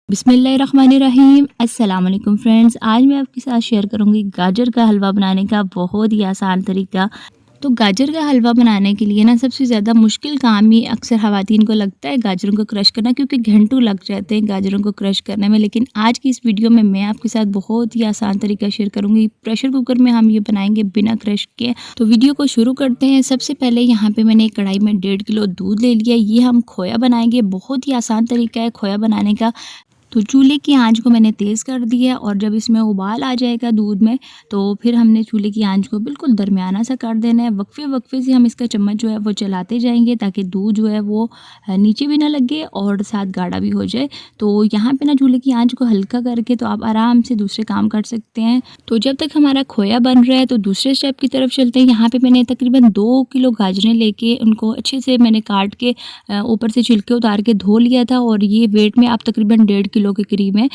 बिस्मिल्लाहिर्रहमानिर्रहीम। अस्सलाम वालेकुम फ्रेंड्स, आज मैं आपके साथ शेयर करूंगी गाजर का हलवा बनाने का बहुत ही आसान तरीका। तो गाजर का हलवा बनाने के लिए ना सबसे ज़्यादा मुश्किल काम ही अक्सर ख़वातीन को लगता है गाजरों को क्रश करना, क्योंकि घंटों लग जाते हैं गाजरों को क्रश करने में। लेकिन आज की इस वीडियो में मैं आपके साथ बहुत ही आसान तरीका शेयर करूंगी। प्रेशर कुकर में हम ये बनाएंगे बिना क्रश के। तो वीडियो को शुरू करते हैं। सबसे पहले यहाँ पे मैंने एक कढ़ाई में 1.5 किलो दूध ले लिया। ये हम खोया बनाएंगे, बहुत ही आसान तरीका है खोया बनाने का। तो चूल्हे की आंच को मैंने तेज़ कर दिया और जब इसमें उबाल आ जाएगा दूध में, तो फिर हमने चूल्हे की आंच को बिल्कुल दरमियाना सा कर देना है। वक्फे वक्फे से हम इसका चम्मच जो है वो चलाते जाएंगे, ताकि दूध जो है वो नीचे भी ना लगे और साथ गाढ़ा भी हो जाए। तो यहाँ पे ना चूल्हे की आंच को हल्का करके तो आप आराम से दूसरे काम कर सकते हैं। तो जब तक हमारा खोया बन रहा है तो दूसरे स्टेप की तरफ चलते हैं। यहाँ पे मैंने तकरीबन 2 किलो गाजरें लेके उनको अच्छे से मैंने काट के ऊपर से छिलके उतार के धो लिया था, और ये वेट में आप तकरीबन 1.5 किलो के करीब है।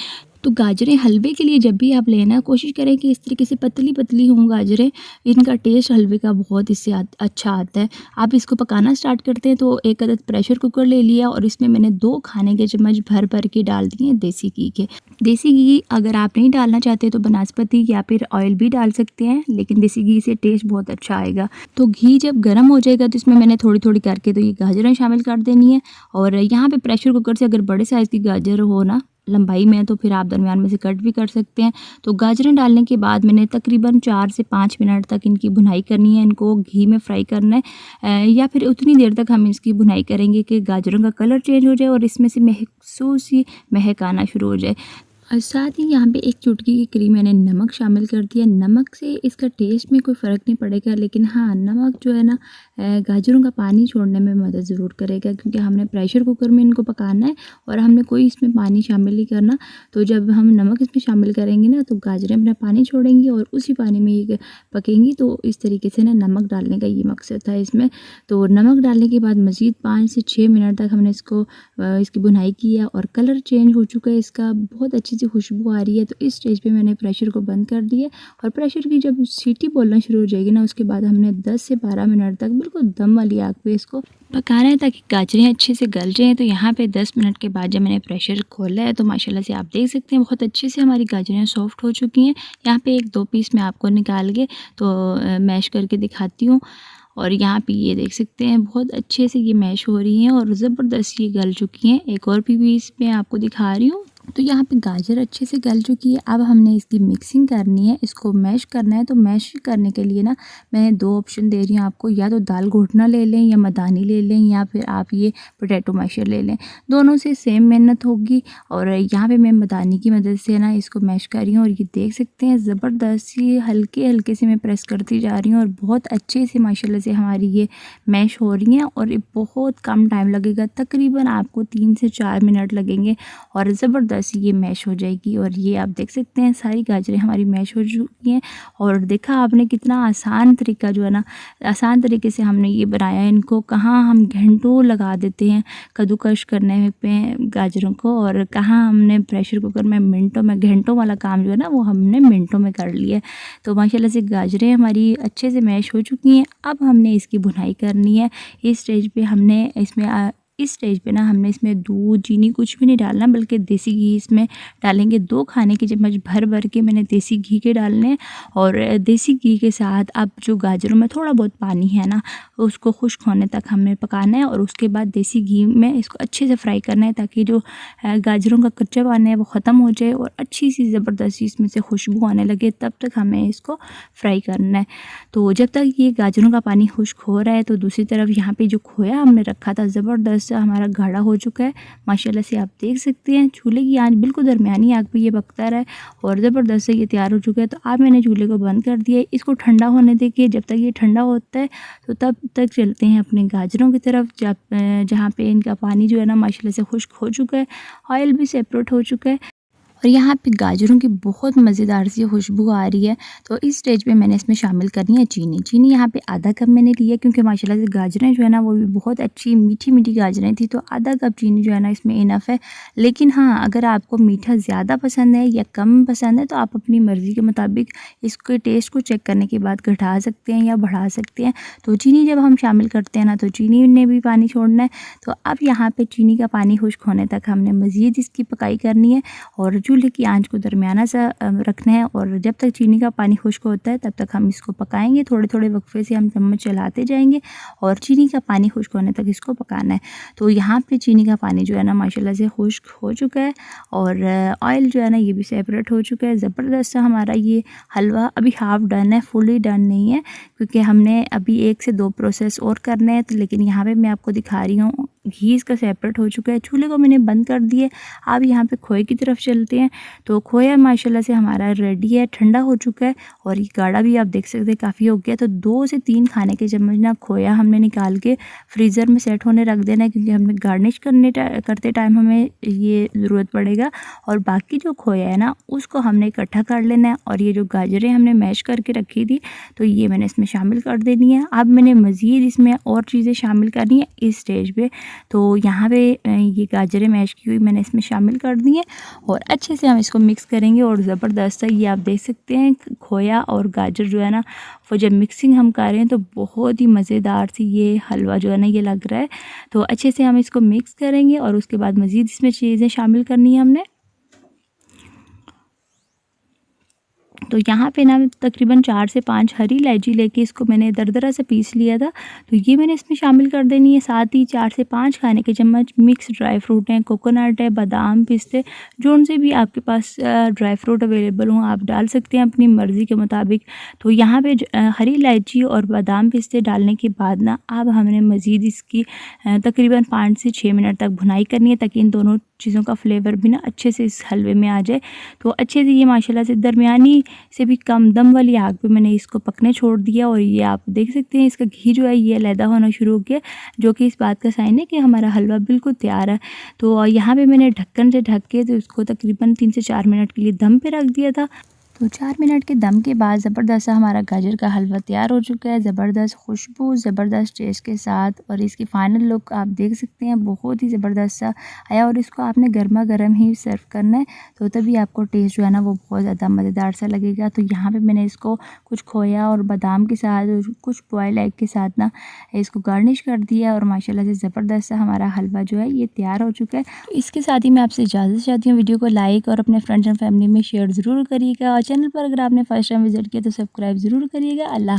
तो गाजरें हलवे के लिए जब भी आप लेना, कोशिश करें कि इस तरीके से पतली पतली हों गाजरें। इनका टेस्ट हलवे का बहुत इससे अच्छा आता है। आप इसको पकाना स्टार्ट करते हैं। तो एक अदद प्रेशर कुकर ले लिया और इसमें मैंने 2 खाने के चम्मच भर भर के डाल दिए देसी घी के। देसी घी अगर आप नहीं डालना चाहते तो बनास्पति या फिर ऑयल भी डाल सकते हैं, लेकिन देसी घी से टेस्ट बहुत अच्छा आएगा। तो घी जब गर्म हो जाएगा तो इसमें मैंने थोड़ी थोड़ी करके तो ये गाजरें शामिल कर देनी है। और यहाँ पे प्रेशर कुकर से अगर बड़े साइज़ की गाजर हो ना लंबाई में, तो फिर आप दरमियान में से कट भी कर सकते हैं। तो गाजरें डालने के बाद मैंने तकरीबन 4 से 5 मिनट तक इनकी भुनाई करनी है। इनको घी में फ्राई करना है, या फिर उतनी देर तक हम इसकी भुनाई करेंगे कि गाजरों का कलर चेंज हो जाए और इसमें से महसूस सी महक आना शुरू हो जाए। और साथ ही यहाँ पे एक चुटकी के करीब मैंने नमक शामिल कर दिया। नमक से इसका टेस्ट में कोई फ़र्क नहीं पड़ेगा, लेकिन हाँ, नमक जो है ना गाजरों का पानी छोड़ने में मदद ज़रूर करेगा, क्योंकि हमने प्रेशर कुकर में इनको पकाना है और हमने कोई इसमें पानी शामिल नहीं करना। तो जब हम नमक इसमें शामिल करेंगे ना, तो गाजरें अपना पानी छोड़ेंगी और उसी पानी में ये पकेंगी। तो इस तरीके से ना नमक डालने का ये मकसद था इसमें। तो नमक डालने के बाद मज़ीद 5 से 6 मिनट तक हमने इसकी भुनाई किया और कलर चेंज हो चुका है इसका, बहुत अच्छी सी खुशबू आ रही है। तो इस स्टेज पे मैंने प्रेशर को बंद कर दिया और प्रेशर की जब सीटी बोलना शुरू हो जाएगी ना, उसके बाद हमने 10 से 12 मिनट तक बिल्कुल दम वाली आग पे इसको पकाना है, ताकि गाजरें अच्छे से गल जाएँ। तो यहाँ पे 10 मिनट के बाद जब मैंने प्रेशर खोला है तो माशाल्लाह से आप देख सकते हैं बहुत अच्छे से हमारी गाजरें सॉफ्ट हो चुकी हैं। यहाँ पे 1-2 पीस मैं आपको निकाल के तो मैश करके दिखाती हूँ। और यहाँ पे ये देख सकते हैं बहुत अच्छे से ये मैश हो रही हैं और ज़बरदस्त ये गल चुकी हैं। एक और भी पीस मैं आपको दिखा रही हूँ। तो यहाँ पे गाजर अच्छे से गल चुकी है। अब हमने इसकी मिक्सिंग करनी है, इसको मैश करना है। तो मैश करने के लिए ना मैं 2 ऑप्शन दे रही हूँ आपको, या तो दाल घोटना ले लें या मदानी ले लें, या फिर आप ये पोटैटो मैशर ले लें। दोनों से सेम मेहनत होगी। और यहाँ पे मैं मदानी की मदद से ना इसको मैश कर रही हूँ, और ये देख सकते हैं ज़बरदस्त ये हल्के हल्के से मैं प्रेस करती जा रही हूँ और बहुत अच्छे से माशाल्लाह से हमारी ये मैश हो रही हैं। और ये बहुत कम टाइम लगेगा, तकरीबन आपको 3 से 4 मिनट लगेंगे और ज़बरदस्त ये मैश हो जाएगी। और ये आप देख सकते हैं सारी गाजरें हमारी मैश हो चुकी हैं। और देखा आपने कितना आसान तरीका जो है ना, आसान तरीके से हमने ये बनाया है। इनको कहाँ हम घंटों लगा देते हैं कद्दूकश करने पे गाजरों को, और कहाँ हमने प्रेशर कुकर में मिनटों में, घंटों वाला काम जो है ना वो हमने मिनटों में कर लिया। तो माशाल्लाह से गाजरें हमारी अच्छे से मैश हो चुकी हैं। अब हमने इसकी भुनाई करनी है। इस स्टेज पे हमने इस स्टेज पे ना हमने इसमें दूध चीनी कुछ भी नहीं डालना, बल्कि देसी घी इसमें डालेंगे। 2 खाने के चम्मच भर भर के मैंने देसी घी के डालने हैं। और देसी घी के साथ अब जो गाजरों में थोड़ा बहुत पानी है ना, उसको खुश्क होने तक हमें पकाना है। और उसके बाद देसी घी में इसको अच्छे से फ्राई करना है, ताकि जो गाजरों का कच्चापन है वो ख़त्म हो जाए और अच्छी सी ज़बरदस्ती इसमें से खुशबू आने लगे। तब तक हमें इसको फ्राई करना है। तो जब तक ये गाजरों का पानी खुश्क हो रहा है, तो दूसरी तरफ यहाँ पे जो खोया हमने रखा था ज़बरदस्त हमारा गाढ़ा हो चुका है। माशाल्लाह से आप देख सकते हैं चूल्हे की आंच बिल्कुल दरमियानी आग पे ये पकता रहा है और ज़बरदस्त से ये तैयार हो चुका है। तो अब मैंने चूल्हे को बंद कर दिया है, इसको ठंडा होने देखिए। जब तक ये ठंडा होता है तो तब तक चलते हैं अपने गाजरों की तरफ, जहाँ पे इनका पानी जो है ना माशाल्लाह से खुश्क हो चुका है, ऑयल भी सेपरेट हो चुका है। और यहाँ पे गाजरों की बहुत मज़ेदार सी खुशबू आ रही है। तो इस स्टेज पे मैंने इसमें शामिल करनी है चीनी। चीनी यहाँ पे आधा कप मैंने लिया, क्योंकि माशाल्लाह से गाजरें जो है ना वो भी बहुत अच्छी मीठी-मीठी गाजरें थी, तो आधा कप चीनी जो है ना इसमें इनफ है। लेकिन हाँ, अगर आपको मीठा ज़्यादा पसंद है या कम पसंद है तो आप अपनी मर्ज़ी के मुताबिक इसके टेस्ट को चेक करने के बाद घटा सकते हैं या बढ़ा सकते हैं। तो चीनी जब हम शामिल करते हैं ना, तो चीनी ने भी पानी छोड़ना है। तो अब यहाँ पे चीनी का पानी खुश्क होने तक हमने मज़ीद इसकी पकाई करनी है और चूल्हे की आंच को दरमियाना सा रखना है। और जब तक चीनी का पानी खुश्क होता है तब तक हम इसको पकाएंगे। थोड़े थोड़े वक्फे से हम चम्मच चलाते जाएंगे और चीनी का पानी खुश्क होने तक इसको पकाना है। तो यहाँ पे चीनी का पानी जो है ना माशाल्लाह से खुश्क हो चुका है और ऑयल जो है ना ये भी सेपरेट हो चुका है। ज़बरदस्त सा हमारा ये हलवा अभी हाफ़ डन है, फुली डन नहीं है, क्योंकि हमने अभी 1 से 2 प्रोसेस और करने हैं। तो लेकिन यहाँ पे मैं आपको दिखा रही हूँ घी इसका सेपरेट हो चुका है। चूल्हे को मैंने बंद कर दिया। अब यहाँ पे खोए की तरफ चलते हैं। तो खोया माशाल्लाह से हमारा रेडी है, ठंडा हो चुका है और ये गाढ़ा भी आप देख सकते हैं काफ़ी हो गया। तो 2 से 3 खाने के चम्मच ना खोया हमने निकाल के फ्रीज़र में सेट होने रख देना है, क्योंकि हमें गार्निश करते टाइम हमें ये ज़रूरत पड़ेगा। और बाकी जो खोया है ना उसको हमने इकट्ठा कर लेना है। और ये जो गाजरें हमने मैश करके रखी थी तो ये मैंने इसमें शामिल कर देनी है। अब मैंने मज़ीद इसमें और चीज़ें शामिल करनी है इस स्टेज पे। तो यहाँ पे ये गाजरें मैश की हुई मैंने इसमें शामिल कर दी है और अच्छे से हम इसको मिक्स करेंगे। और ज़बरदस्त है, ये आप देख सकते हैं खोया और गाजर जो है ना वो जब मिक्सिंग हम कर रहे हैं तो बहुत ही मज़ेदार सी ये हलवा जो है ना ये लग रहा है। तो अच्छे से हम इसको मिक्स करेंगे और उसके बाद मज़ीद इसमें चीज़ें शामिल करनी है हमने। तो यहाँ पे ना तकरीबन 4 से 5 हरी इलायची लेके इसको मैंने दरदरा से पीस लिया था, तो ये मैंने इसमें शामिल कर देनी है। साथ ही 4 से 5 खाने के चम्मच मिक्स ड्राई फ्रूट हैं, कोकोनट है, बादाम, पिस्ते, जो से भी आपके पास ड्राई फ्रूट अवेलेबल हों आप डाल सकते हैं अपनी मर्ज़ी के मुताबिक। तो यहाँ पे हरी इलायची और बादाम पिस्ते डालने के बाद ना अब हमने मज़ीद इसकी तकरीबन 5 से 6 मिनट तक भुनाई करनी है, ताकि इन दोनों चीज़ों का फ्लेवर भी ना अच्छे से इस हलवे में आ जाए। तो अच्छे से ये माशाल्लाह से दरमियानी से भी कम दम वाली आग पे मैंने इसको पकने छोड़ दिया। और ये आप देख सकते हैं इसका घी जो है ये अलहदा होना शुरू हो गया, जो कि इस बात का साइन है कि हमारा हलवा बिल्कुल तैयार है। तो यहाँ पे मैंने ढक्कन से ढक के तो उसको तकरीबन 3 से 4 मिनट के लिए दम पे रख दिया था। तो 4 मिनट के दम के बाद ज़बरदस्त सा हमारा गाजर का हलवा तैयार हो चुका है, ज़बरदस्त खुशबू, ज़बरदस्त टेस्ट के साथ। और इसकी फ़ाइनल लुक आप देख सकते हैं बहुत ही ज़बरदस्त सा आया। और इसको आपने गर्मा गर्म ही सर्व करना है, तो तभी आपको टेस्ट जो है ना वो बहुत ज़्यादा मज़ेदार सा लगेगा। तो यहाँ पे मैंने इसको कुछ खोया और बादाम के साथ और कुछ बॉयल एग के साथ ना इसको गार्निश कर दिया और माशाल्लाह से ज़बरदस्त सा हमारा हलवा जो है ये तैयार हो चुका है। इसके साथ ही मैं आपसे इजाज़त चाहती हूँ। वीडियो को लाइक और अपने फ्रेंड्स एंड फैमिली में शेयर ज़रूर करिएगा और चैनल पर अगर आपने फर्स्ट टाइम विजिट किया तो सब्सक्राइब ज़रूर करिएगा। अल्लाह।